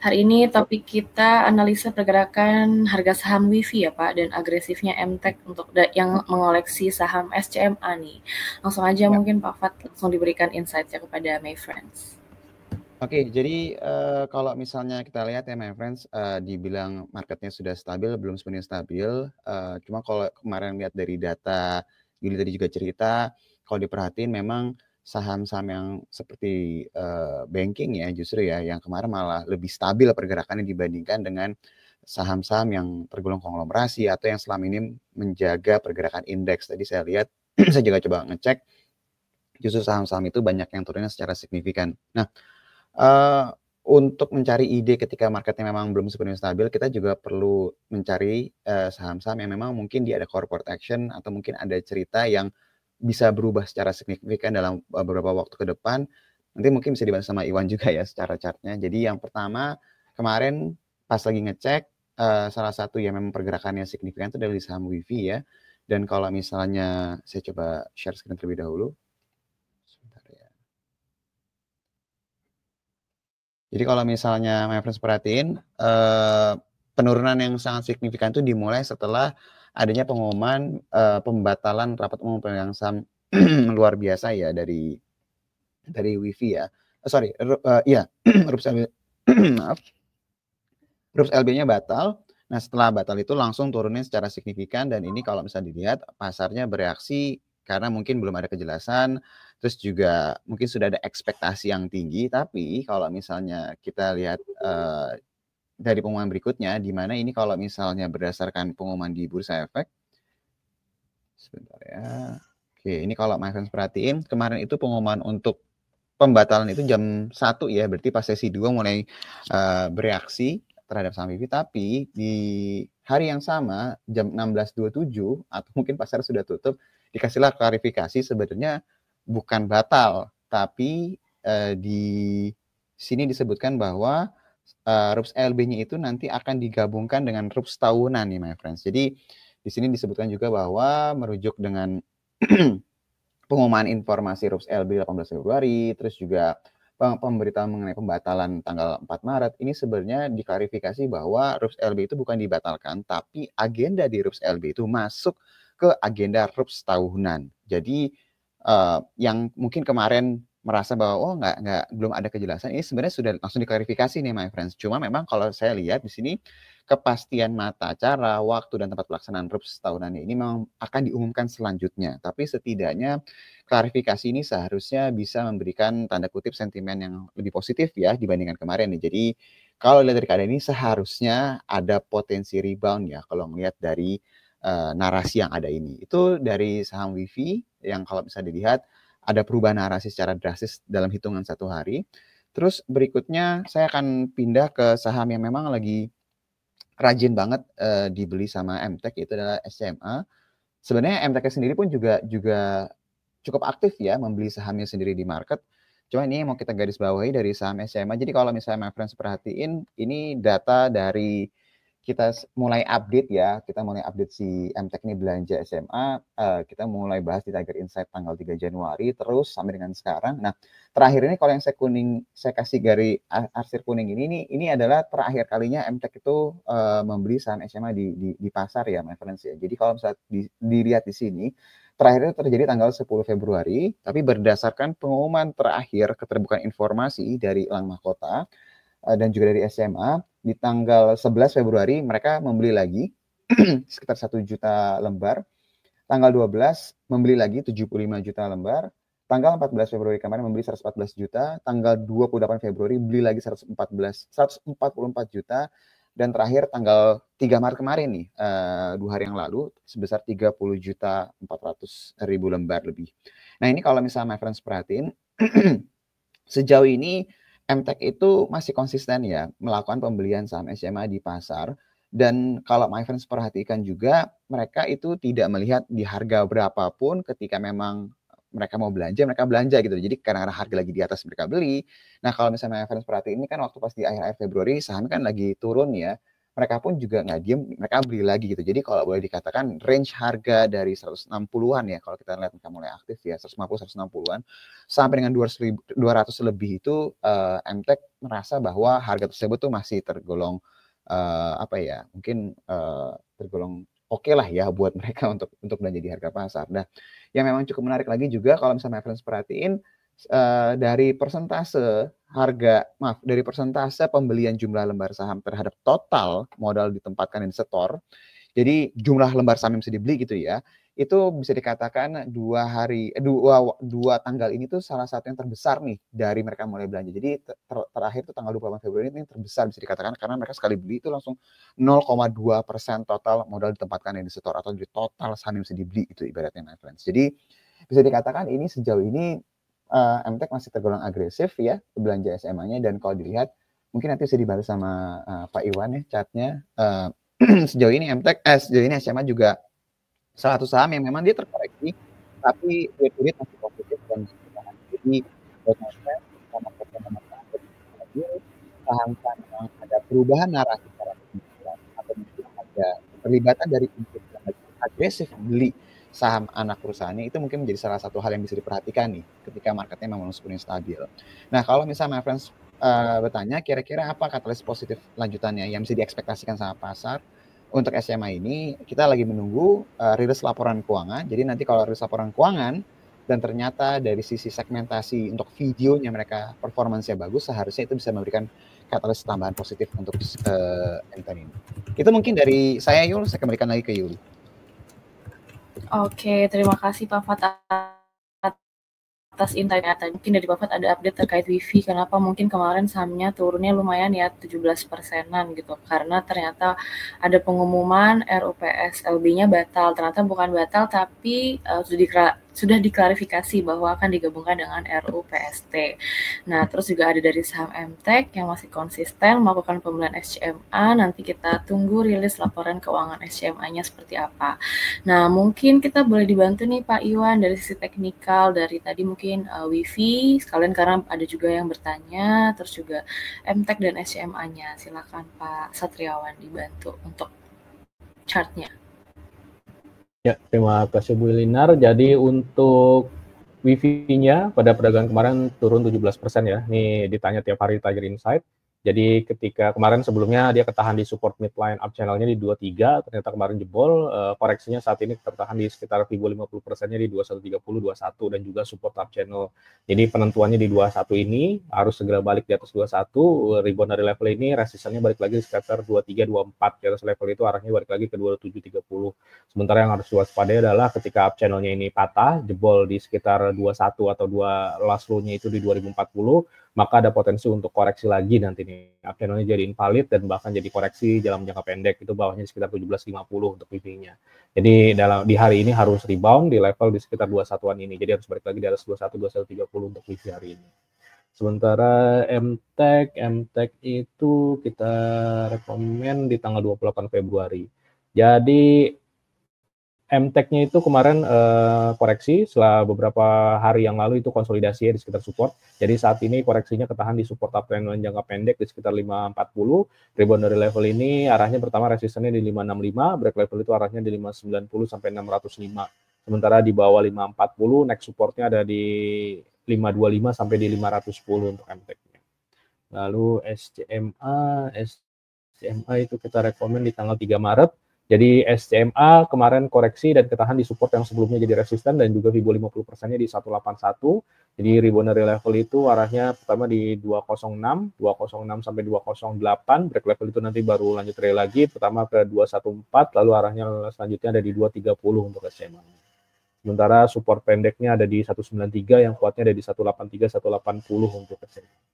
Hari ini topik kita analisa pergerakan harga saham WiFi ya Pak, dan agresifnya MTech untuk yang mengoleksi saham SCMA nih. Langsung aja Ya. mungkin Pak Fat langsung diberikan insight-nya kepada my friends. Oke, jadi kalau misalnya kita lihat ya, my friends, dibilang marketnya sudah stabil, belum sepenuhnya stabil. Cuma kalau kemarin lihat dari data, Yuli tadi juga cerita, kalau diperhatiin memang saham-saham yang seperti banking ya, justru ya, yang kemarin malah lebih stabil pergerakannya dibandingkan dengan saham-saham yang tergolong konglomerasi atau yang selama ini menjaga pergerakan indeks. Tadi saya lihat, saya juga coba ngecek, justru saham-saham itu banyak yang turunnya secara signifikan. Nah, Uh, untuk mencari ide ketika marketnya memang belum sepenuhnya stabil, kita juga perlu mencari saham-saham yang memang mungkin dia ada corporate action atau mungkin ada cerita yang bisa berubah secara signifikan dalam beberapa waktu ke depan. Nanti mungkin bisa dibantu sama Iwan juga ya secara chartnya. Jadi yang pertama, kemarin pas lagi ngecek, salah satu yang memang pergerakannya signifikan itu dari saham WiFi ya. Dan kalau misalnya saya coba share screen terlebih dahulu. Sebentar ya. Jadi kalau misalnya my friends perhatiin, penurunan yang sangat signifikan itu dimulai setelah adanya pengumuman pembatalan rapat umum pemegang saham luar biasa ya dari WiFi ya. Iya, RUPS LB, maaf, RUPS LB-nya batal. Nah, setelah batal itu langsung turunnya secara signifikan dan ini kalau misalnya dilihat pasarnya bereaksi karena mungkin belum ada kejelasan, terus juga mungkin sudah ada ekspektasi yang tinggi, tapi kalau misalnya kita lihat dari pengumuman berikutnya, di mana ini kalau misalnya berdasarkan pengumuman di Bursa Efek, sebentar ya. Oke, ini kalau my friends perhatiin, kemarin itu pengumuman untuk pembatalan itu jam 1 ya, berarti pas sesi 2 mulai bereaksi terhadap saham WiFi, tapi di hari yang sama, jam 16.27, atau mungkin pasar sudah tutup, dikasihlah klarifikasi sebenarnya bukan batal, tapi di sini disebutkan bahwa RUPS LB-nya itu nanti akan digabungkan dengan RUPS tahunan nih, my friends. Jadi di sini disebutkan juga bahwa merujuk dengan pengumuman informasi RUPS LB 18 Februari, terus juga pemberitahuan mengenai pembatalan tanggal 4 Maret, ini sebenarnya diklarifikasi bahwa RUPS LB itu bukan dibatalkan, tapi agenda di RUPS LB itu masuk ke agenda RUPS tahunan. Jadi yang mungkin kemarin merasa bahwa oh belum ada kejelasan, ini sebenarnya sudah langsung diklarifikasi nih my friends. Cuma memang kalau saya lihat di sini kepastian mata acara, waktu dan tempat pelaksanaan RUPS tahunan ini memang akan diumumkan selanjutnya. Tapi setidaknya klarifikasi ini seharusnya bisa memberikan tanda kutip sentimen yang lebih positif ya dibandingkan kemarin nih. Jadi kalau lihat dari keadaan ini seharusnya ada potensi rebound ya kalau melihat dari narasi yang ada ini. Itu dari saham WiFi yang kalau bisa dilihat ada perubahan narasi secara drastis dalam hitungan 1 hari. Terus berikutnya saya akan pindah ke saham yang memang lagi rajin banget dibeli sama MTech, itu adalah SCMA. Sebenarnya MTech sendiri pun juga cukup aktif ya membeli sahamnya sendiri di market. Cuma ini mau kita garis bawahi dari saham SCMA. Jadi kalau misalnya my friends perhatiin, ini data dari kita mulai update ya, kita mulai update si MTech ini belanja SMA, kita mulai bahas di Tiger Insight tanggal 3 Januari, terus sampai dengan sekarang. Nah, terakhir ini kalau yang saya kasih garis arsir kuning ini adalah terakhir kalinya MTech itu membeli saham SMA di pasar ya, my friends ya. Jadi kalau misalnya dilihat di sini, terakhir itu terjadi tanggal 10 Februari, tapi berdasarkan pengumuman terakhir keterbukaan informasi dari Elang Mahkota, dan juga dari SMA, di tanggal 11 Februari mereka membeli lagi sekitar 1 juta lembar. Tanggal 12 membeli lagi 75 juta lembar. Tanggal 14 Februari kemarin membeli 114 juta. Tanggal 28 Februari beli lagi 144 juta. Dan terakhir tanggal 3 Maret kemarin nih, 2 hari yang lalu, sebesar 30 juta 400 ribu lembar lebih. Nah ini kalau misalnya my friends perhatiin, sejauh ini MTech itu masih konsisten ya melakukan pembelian saham SMA di pasar, dan kalau my friends perhatikan juga mereka itu tidak melihat di harga berapapun ketika memang mereka mau belanja, mereka belanja gitu. Jadi karena harga lagi di atas mereka beli. Nah kalau misalnya my friends perhatiin ini kan waktu pas di akhir-akhir Februari saham kan lagi turun ya. mereka pun juga nggak diem, mereka beli lagi gitu. Jadi kalau boleh dikatakan range harga dari 160-an ya, kalau kita lihat mereka mulai aktif ya, 150-160-an, sampai dengan 200 lebih itu MTech merasa bahwa harga tersebut tuh masih tergolong mungkin tergolong oke lah ya buat mereka untuk belanja di harga pasar. Nah, yang memang cukup menarik lagi juga kalau misalnya friends perhatiin dari persentase pembelian jumlah lembar saham terhadap total modal ditempatkan di store. Jadi jumlah lembar saham yang bisa dibeli gitu ya, itu bisa dikatakan dua tanggal ini tuh salah satu yang terbesar nih dari mereka mulai belanja. Jadi terakhir tuh tanggal 28 Februari ini terbesar bisa dikatakan karena mereka sekali beli itu langsung 0,2% total modal ditempatkan di store atau di total saham yang bisa dibeli itu ibaratnya my friends. Jadi bisa dikatakan ini sejauh ini MTech masih tergolong agresif ya belanja SMA-nya, dan kalau dilihat mungkin nanti bisa dibalas sama Pak Iwan ya chatnya. Sejauh ini SMA juga salah satu saham yang memang dia terkoreksi tapi year-to-date masih positif dan bertahan. Jadi saham-saham yang ada perubahan narasi secara signifikan atau mungkin ada terlibatan dari input yang agresif beli saham anak perusahaannya, itu mungkin menjadi salah satu hal yang bisa diperhatikan nih ketika marketnya memang sepenuhnya stabil. Nah, kalau misalnya my friends bertanya kira-kira apa katalis positif lanjutannya yang bisa diekspektasikan sama pasar untuk SMA ini, kita lagi menunggu rilis laporan keuangan. Jadi nanti kalau rilis laporan keuangan dan ternyata dari sisi segmentasi untuk videonya mereka performansnya bagus, seharusnya itu bisa memberikan katalis tambahan positif untuk MTech ini. Itu mungkin dari saya, Yul. Saya kembalikan lagi ke Yul. Oke, terima kasih Pak Fat atas insight-nya. Mungkin dari Pak Fat ada update terkait Wifi, kenapa mungkin kemarin sahamnya turunnya lumayan ya 17%-an gitu, karena ternyata ada pengumuman RUPSLB-nya batal. Ternyata bukan batal tapi sudah diklarifikasi bahwa akan digabungkan dengan RUU PST. Nah, terus juga ada dari saham MTech yang masih konsisten melakukan pembelian SCMA. Nanti kita tunggu rilis laporan keuangan SCMA-nya seperti apa. Nah, mungkin kita boleh dibantu nih Pak Iwan dari sisi teknikal, dari tadi mungkin Wifi, sekalian karena ada juga yang bertanya, terus juga MTech dan SCMA-nya. Silakan Pak Satriawan dibantu untuk chartnya. Ya, terima kasih Bu Linar. Jadi untuk Wifi-nya pada perdagangan kemarin turun 17% ya. Ini ditanya tiap hari Tiger Insight. Jadi ketika kemarin sebelumnya dia ketahan di support midline up channel-nya di 23, ternyata kemarin jebol, koreksinya saat ini tertahan di sekitar Fibo 50%-nya di 2130, 21, dan juga support up channel. Jadi penentuannya di 21 ini harus segera balik di atas 21, rebound dari level ini, resistannya balik lagi di sekitar 23, 24, di atas level itu arahnya balik lagi ke 2730. Sementara yang harus diwaspadai adalah ketika up channel-nya ini patah, jebol di sekitar 21 atau dua last low-nya itu di 2040, maka ada potensi untuk koreksi lagi nanti nih. Up channel-nya jadi invalid dan bahkan jadi koreksi dalam jangka pendek, itu bawahnya di sekitar 1750 untuk PV-nya. Jadi di hari ini harus rebound di level di sekitar 21-an ini. Jadi harus balik lagi di atas 21, 2130 untuk PV hari ini. Sementara MTech itu kita rekomen di tanggal 28 Februari. Jadi MTech-nya itu kemarin koreksi setelah beberapa hari yang lalu itu konsolidasi di sekitar support. Jadi saat ini koreksinya ketahan di support uptrend jangka pendek di sekitar 540. Rebound dari level ini arahnya pertama resistannya di 565, break level itu arahnya di 590 sampai 605. Sementara di bawah 540 next supportnya ada di 525 sampai di 510 untuk MTech-nya. Lalu SCMA itu kita rekomen di tanggal 3 Maret. Jadi SCMA kemarin koreksi dan ketahan di support yang sebelumnya jadi resisten dan juga Fibo 50%-nya di 181. Jadi rebound dari level itu arahnya pertama di 206 sampai 208. Break level itu nanti baru lanjut rally lagi, pertama ke 214, lalu arahnya selanjutnya ada di 230 untuk SCMA. Sementara support pendeknya ada di 193, yang kuatnya ada di 183, 180 untuk SCMA.